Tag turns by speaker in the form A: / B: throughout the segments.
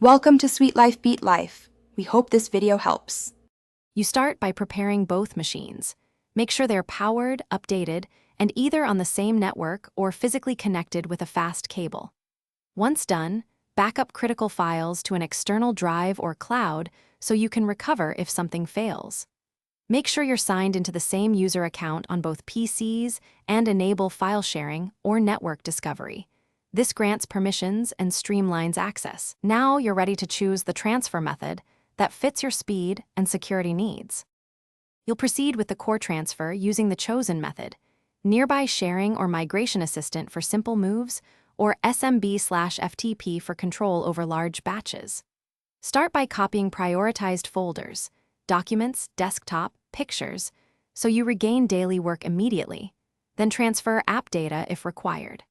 A: Welcome to Sweet Life Beat Life. We hope this video helps.
B: You start by preparing both machines. Make sure they're powered, updated, and either on the same network or physically connected with a fast cable. Once done, back up critical files to an external drive or cloud so you can recover if something fails. Make sure you're signed into the same user account on both PCs and enable file sharing or network discovery. This grants permissions and streamlines access. Now you're ready to choose the transfer method that fits your speed and security needs. You'll proceed with the core transfer using the chosen method, nearby sharing or migration assistant for simple moves, or SMB/FTP for control over large batches. Start by copying prioritized folders, documents, desktop, pictures, so you regain daily work immediately. Then transfer app data if required.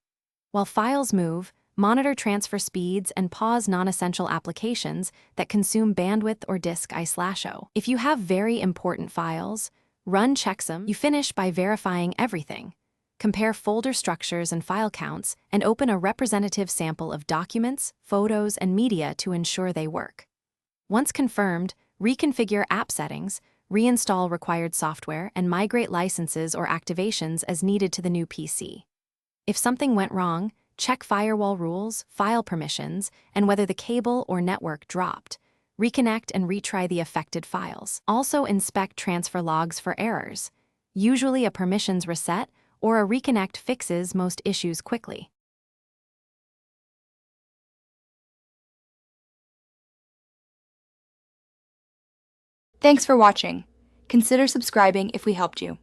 B: While files move, monitor transfer speeds and pause non-essential applications that consume bandwidth or disk I/O. If you have very important files, run checksum. You finish by verifying everything. Compare folder structures and file counts, and open a representative sample of documents, photos, and media to ensure they work. Once confirmed, reconfigure app settings, reinstall required software, and migrate licenses or activations as needed to the new PC. If something went wrong, check firewall rules, file permissions, and whether the cable or network dropped. Reconnect and retry the affected files. Also inspect transfer logs for errors. Usually a permissions reset or a reconnect fixes most issues quickly.
A: Thanks for watching. Consider subscribing if we helped you.